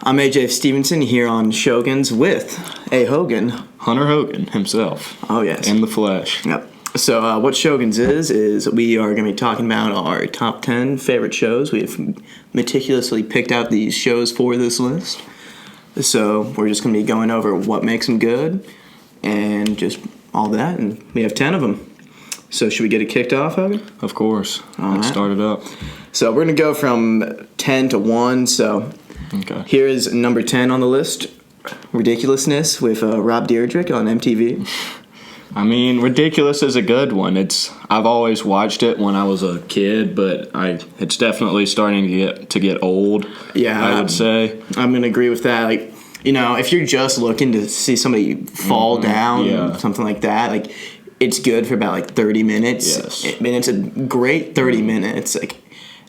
I'm AJ Stevenson here on Shoguns with A. Hogan. Hunter Hogan himself. Oh, yes. In the flesh. Yep. So what Shoguns is we are going to be talking about our top 10 favorite shows. We have meticulously picked out these shows for this list. So we're just going to be going over what makes them good and just all that. And we have 10 of them. So should we get it kicked off, Hogan? Of course. All Let's right. start it up. So we're going to go from 10 to 1. So Okay. here is number 10 on the list. Ridiculousness with Rob Dyrdek on MTV. I mean, Ridiculous is a good one. I've always watched it when I was a kid, but it's definitely starting to get old. Yeah, I would say. I'm going to agree with that. Like, if you're just looking to see somebody fall down, yeah. something like that, like, it's good for about 30 minutes. Yes. I mean, it's a great 30 minutes. Like,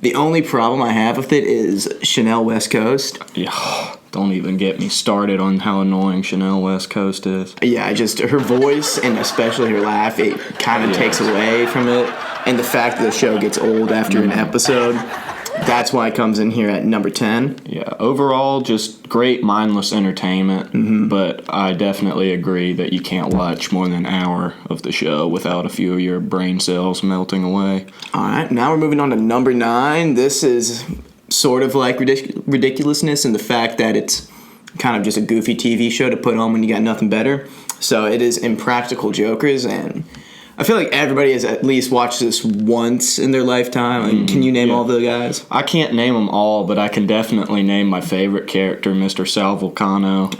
the only problem I have with it is Chanel West Coast. Yeah. Don't even get me started on how annoying Chanel West Coast is. Yeah, her voice and especially her laugh, it kind of takes away from it. And the fact that the show gets old after an episode, that's why it comes in here at number 10. Yeah, overall, just great mindless entertainment, but I definitely agree that you can't watch more than an hour of the show without a few of your brain cells melting away. All right, now we're moving on to number 9. This is sort of like Ridiculousness in the fact that it's kind of just a goofy TV show to put on when you got nothing better. So it is Impractical Jokers, and I feel like everybody has at least watched this once in their lifetime. Like, can you name all the guys? I can't name them all, but I can definitely name my favorite character, Mr. Sal Vulcano.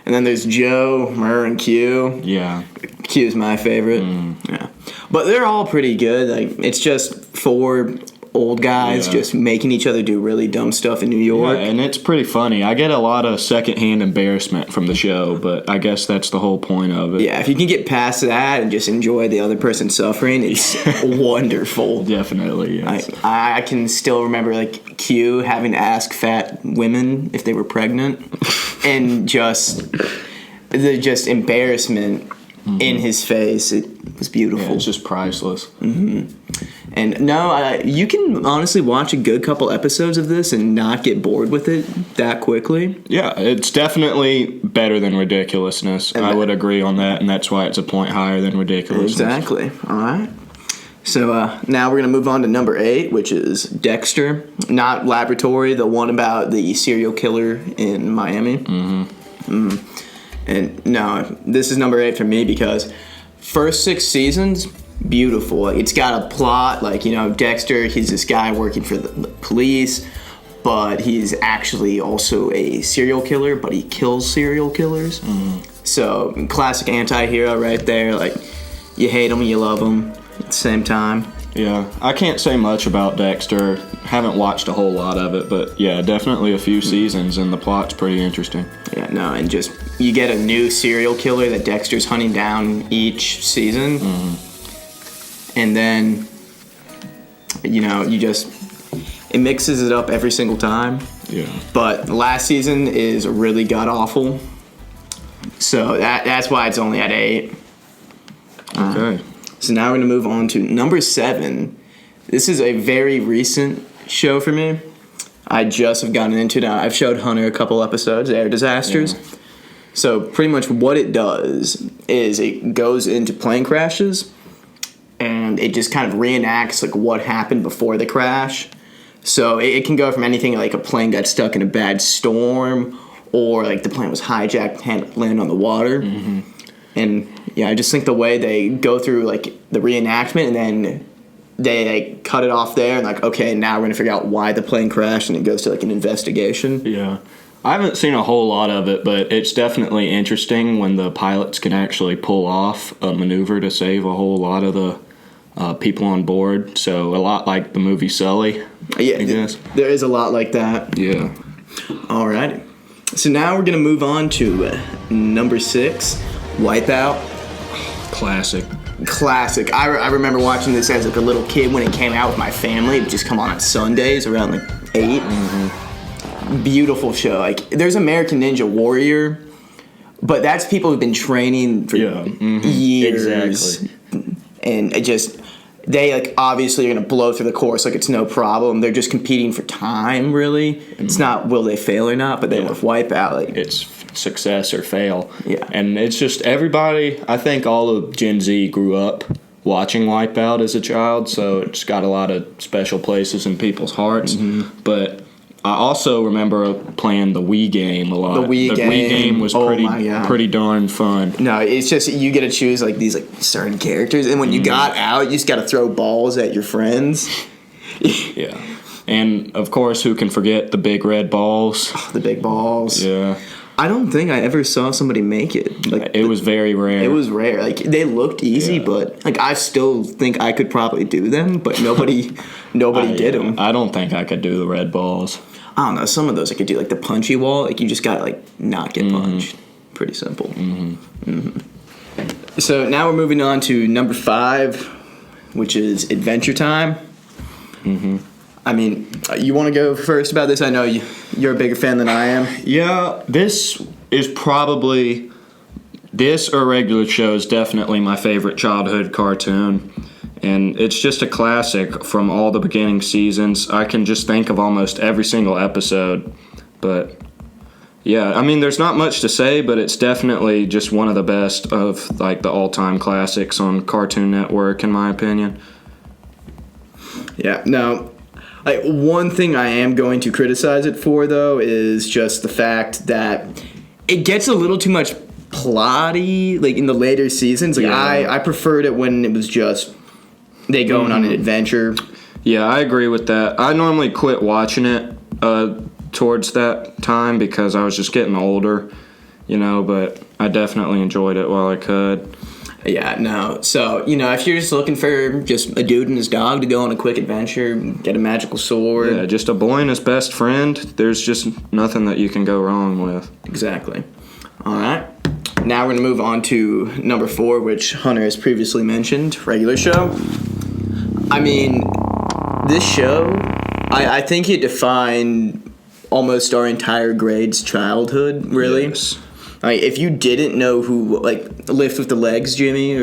And then there's Joe, Murr, and Q. Yeah. Q's my favorite. Yeah, but they're all pretty good. Like, it's just 4 old guys just making each other do really dumb stuff in New York. Yeah, and it's pretty funny. I get a lot of secondhand embarrassment from the show, but I guess that's the whole point of it. Yeah, if you can get past that and just enjoy the other person suffering, it's wonderful. Definitely, yes. I can still remember Q having to ask fat women if they were pregnant, and just the embarrassment in his face. It was beautiful. Yeah, it's just priceless. And no, you can honestly watch a good couple episodes of this and not get bored with it that quickly. Yeah, it's definitely better than Ridiculousness. I would agree on that, and that's why it's a point higher than Ridiculousness. Exactly. All right. So now we're going to move on to number 8, which is Dexter. Not Laboratory, the one about the serial killer in Miami. And no, this is number 8 for me because first 6 seasons, beautiful. It's got a plot, Dexter, he's this guy working for the police, but he's actually also a serial killer, but he kills serial killers. So, classic anti-hero right there. You hate him, you love him at the same time. Yeah, I can't say much about Dexter. Haven't watched a whole lot of it, but yeah, definitely a few seasons, and the plot's pretty interesting. Yeah, no, and just you get a new serial killer that Dexter's hunting down each season, and then it mixes it up every single time. Yeah. But last season is really god awful, so that's why it's only at 8. Okay. So now we're gonna move on to number 7. This is a very recent show for me. I just have gotten into it. I've showed Hunter a couple episodes, Air Disasters. Yeah. So pretty much what it does is it goes into plane crashes and it just kind of reenacts what happened before the crash. So it can go from anything like a plane got stuck in a bad storm or the plane was hijacked and had to land on the water. And yeah, I just think the way they go through the reenactment and then they cut it off there and okay, now we're gonna figure out why the plane crashed, and it goes to an investigation. Yeah. I haven't seen a whole lot of it, but it's definitely interesting when the pilots can actually pull off a maneuver to save a whole lot of the people on board. So a lot like the movie Sully. Yeah, I guess. There is a lot like that. Yeah. All right. So now we're gonna move on to number 6, Wipeout. Classic. I remember watching this as a little kid when it came out with my family. It would just come on Sundays around 8. Beautiful show. There's American Ninja Warrior, but that's people who've been training for years. Exactly. And it just they like obviously are gonna blow through the course like it's no problem. They're just competing for time, really. It's not will they fail or not, but then with Wipeout, like It's success or fail. Yeah. And it's just everybody, I think all of Gen Z grew up watching Wipeout as a child, so it's got a lot of special places in people's hearts. But I also remember playing the Wii game a lot. The Wii game. was Oh my God. pretty darn fun. no, it's just you get to choose like these like certain characters, and when you got out, you just got to throw balls at your friends. Yeah. And of course, who can forget the big red balls? The big balls. Yeah. I don't think I ever saw somebody make it. Like It was very rare. it was rare. Like they looked easy, Yeah. but like I still think I could probably do them, but nobody did them. I don't think I could do the red balls. I don't know. Some of those I could do, like the punchy wall. Like you just gotta like not get punched. Pretty simple. So now we're moving on to number 5, which is Adventure Time. I mean, you want to go first about this? I know you're a bigger fan than I am. Yeah, this is probably this or Regular Show is definitely my favorite childhood cartoon. And it's just a classic from all the beginning seasons. I can just think of almost every single episode. But yeah, I mean, there's not much to say, but it's definitely just one of the best of like the all-time classics on Cartoon Network, in my opinion. Yeah. Now, like one thing I am going to criticize it for though is just the fact that it gets a little too much plotty. Like in the later seasons, like Yeah. I preferred it when it was just they going on an adventure. Yeah, I agree with that. I normally quit watching it towards that time because I was just getting older, but I definitely enjoyed it while I could. Yeah, no. So, if you're just looking for just a dude and his dog to go on a quick adventure, get a magical sword. Yeah, just a boy and his best friend, there's just nothing that you can go wrong with. Exactly. All right. Now we're going to move on to number 4, which Hunter has previously mentioned, Regular Show. I mean, this show, I think it defined almost our entire grade's childhood, really. Yes. Like, if you didn't know who, like, Lift with the Legs, Jimmy,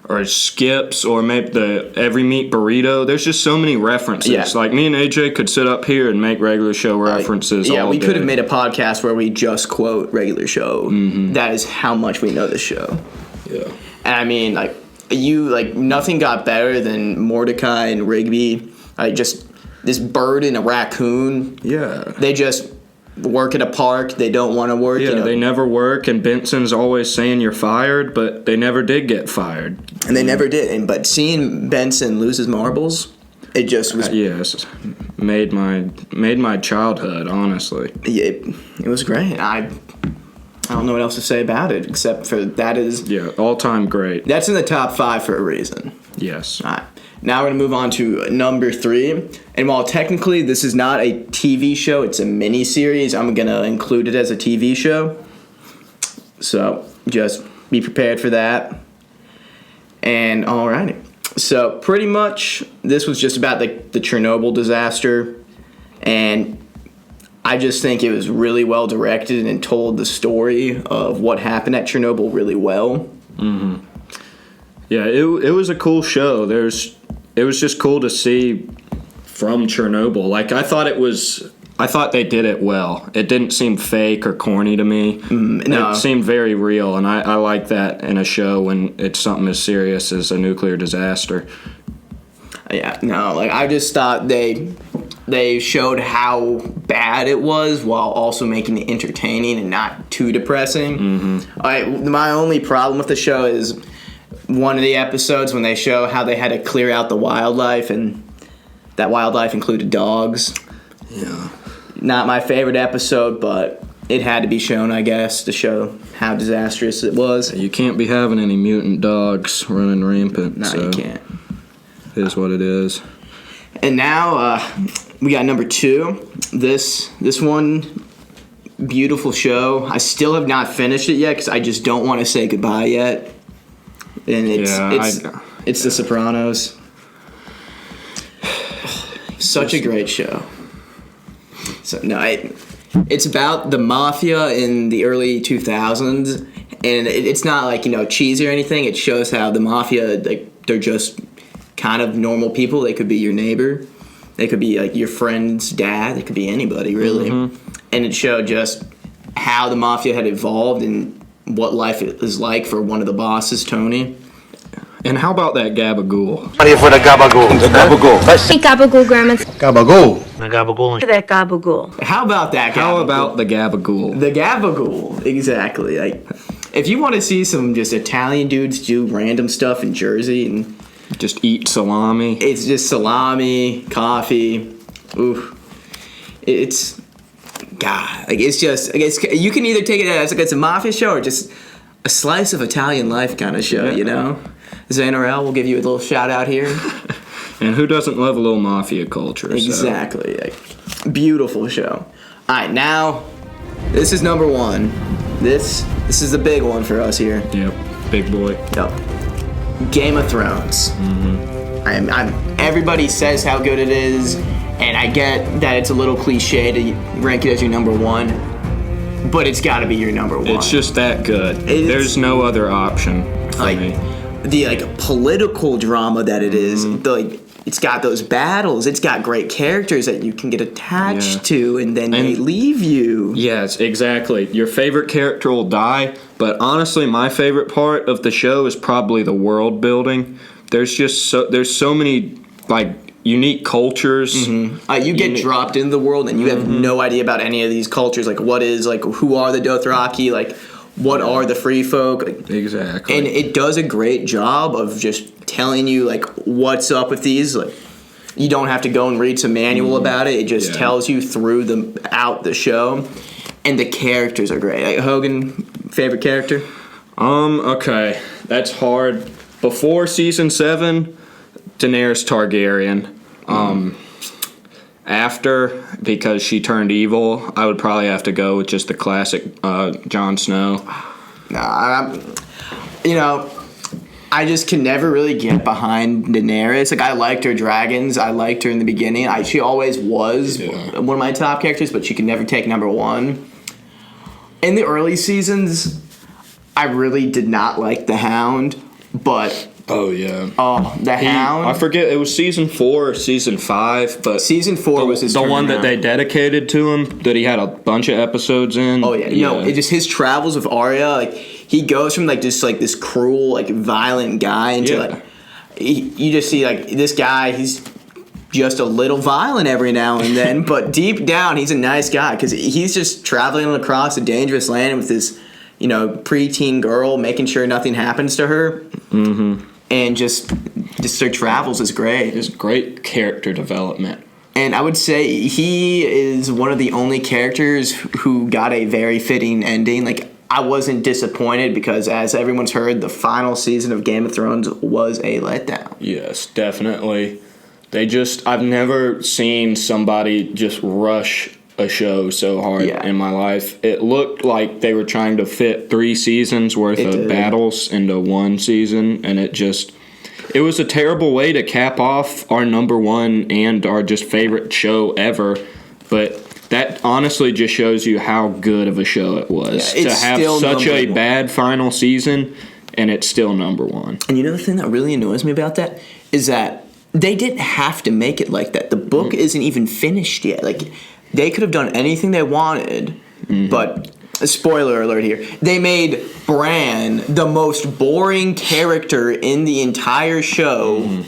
Or Skips, or maybe the Every Meat Burrito. There's just so many references. Yeah. Like, me and AJ could sit up here and make Regular Show references yeah, all we day. could have made a podcast where we just quote Regular Show. That is how much we know the show. Yeah. And I mean, nothing got better than Mordecai and Rigby. Just this bird and a raccoon. Yeah. They just work at a park. They don't want to work. Yeah, they never work, and Benson's always saying you're fired, but they never did get fired. And they never did. But seeing Benson lose his marbles, it just was. Yes, made my childhood, honestly. It was great. I don't know what else to say about it except for Yeah, all-time great. that's in the top 5 for a reason. Yes. All right. Now we're going to move on to number 3. And while technically this is not a TV show, it's a mini-series, I'm going to include it as a TV show. So just be prepared for that. And alrighty. So pretty much this was just about the Chernobyl disaster. And I just think it was really well directed and told the story of what happened at Chernobyl really well. Yeah, it was a cool show. It was just cool to see from Chernobyl. Like, I thought they did it well. It didn't seem fake or corny to me. No. It seemed very real, and I like that in a show when it's something as serious as a nuclear disaster. Yeah, no, I just thought they showed how bad it was while also making it entertaining and not too depressing. My only problem with the show is one of the episodes when they show how they had to clear out the wildlife, and that wildlife included dogs. Yeah. Not my favorite episode, but it had to be shown, I guess, to show how disastrous it was. You can't be having any mutant dogs running rampant. No, so you can't. It is what it is. And now we got number 2. This one, beautiful show. I still have not finished it yet because I just don't want to say goodbye yet. And it's The Sopranos. Such a great show. So no, it's about the mafia in the early 2000s, and it's not cheesy or anything. It shows how the mafia they're just kind of normal people. They could be your neighbor. They could be like your friend's dad. They could be anybody, really. And it showed just how the mafia had evolved and what life is like for one of the bosses, Tony. And how about that gabagool? Ready for the gabagool. The gabagool. Let's Gabagool, Grandma. gabagool. That gabagool. How about that? How gabagool? about the gabagool? The gabagool? Exactly. Like, if you want to see some just Italian dudes do random stuff in Jersey, and Just eat salami. it's just salami, coffee. Oof. It's God. Like, it's just. Like, you can either take it as like it's a mafia show or just a slice of Italian life kind of show. You know. Zanarel will give you a little shout out here. And who doesn't love a little mafia culture? Exactly. Like, beautiful show. All right, now this is number one. This is the big one for us here. So, yep, big boy. Yep. Game of Thrones. I'm everybody says how good it is, and I get that it's a little cliche to rank it as your number one, but it's got to be your number one. It's just that good. It's- There's no other option for like me. the like political drama that it is. The, it's got those battles. It's got great characters that you can get attached Yeah. to, and then they And- leave you. Yes, exactly. Your favorite character will die, but honestly, my favorite part of the show is probably the world building. There's so many like unique cultures. You get dropped into the world, and you have no idea about any of these cultures. Like, who are the Dothraki? Like, what are the Free Folk? Like, Exactly. and it does a great job of just telling you like what's up with these. Like, you don't have to go and read some manual about it. It just Yeah. tells you through the show, and the characters are great. Like, Hogan, favorite character? Okay, that's hard. Before season 7, Daenerys Targaryen. After, because she turned evil, I would probably have to go with just the classic Jon Snow. I just can never really get behind Daenerys. Like, I liked her dragons. I liked her in the beginning. She always was one of my top characters, but she could never take number one. In the early seasons, I really did not like the Hound, but Oh yeah. the Hound. I forget, it was season 4 or season 5, but Season 4 was his the one turnaround. that they dedicated to him, that he had a bunch of episodes in. Oh yeah, it just his travels with Arya. Like, he goes from like just like this cruel, like violent guy into Yeah. like you just see like this guy. He's just a little violent every now and then, but deep down he's a nice guy because he's just traveling across a dangerous land with this, preteen girl, making sure nothing happens to her. And just their travels is great. It's great character development. And I would say he is one of the only characters who got a very fitting ending. Like, I wasn't disappointed because, as everyone's heard, the final season of Game of Thrones was a letdown. Yes, definitely. I've never seen somebody just rush a show so hard in my life. It looked like they were trying to fit 3 seasons worth of did. battles into 1 season, and it was a terrible way to cap off our number one and our just favorite show ever. But that honestly just shows you how good of a show it was Yeah, to it's have still such a number one. bad final season, and it's still number one. And the thing that really annoys me about that is that they didn't have to make it like that. The book isn't even finished yet. Like, they could have done anything they wanted, but spoiler alert here, they made Bran the most boring character in the entire show.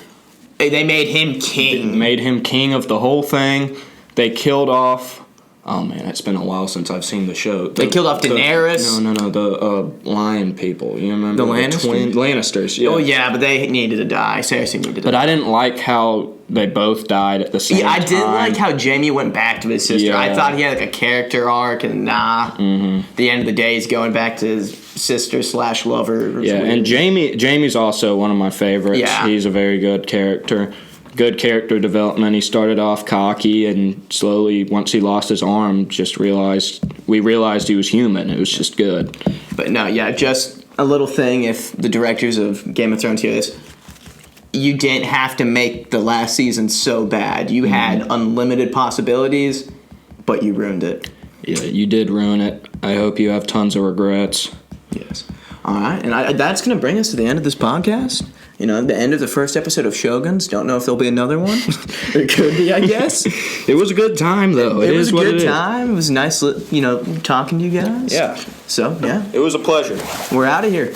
They made him king. Made him king of the whole thing. They killed off. Oh man, it's been a while since I've seen the show. They killed off Daenerys. No, the Lion people. You remember The Lannisters? Lannisters. Yeah. Oh yeah, but they needed to die. Cersei needed to But die. I didn't like how they both died at the same time. I did like how Jaime went back to his sister. I Yeah. thought he had like a character arc, and the end of the day, he's going back to his sister / lover. It was Yeah, weird. and Jamie's also one of my favorites. Yeah. He's a very good character. Good character development. He started off cocky and slowly, once he lost his arm, we realized he was human. It was just good. But no, yeah, just a little thing. If the directors of Game of Thrones hear this, you didn't have to make the last season so bad. You had unlimited possibilities, but you ruined it. Yeah, you did ruin it. I hope you have tons of regrets. Yes. All right, and that's going to bring us to the end of this podcast. You know, the end of the first episode of Shoguns. Don't know if there'll be another one. There could be, I guess. It was a good time, though. It was is a what good it is. time. It was nice, talking to you guys. Yeah. So, yeah, It was a pleasure. we're out of here.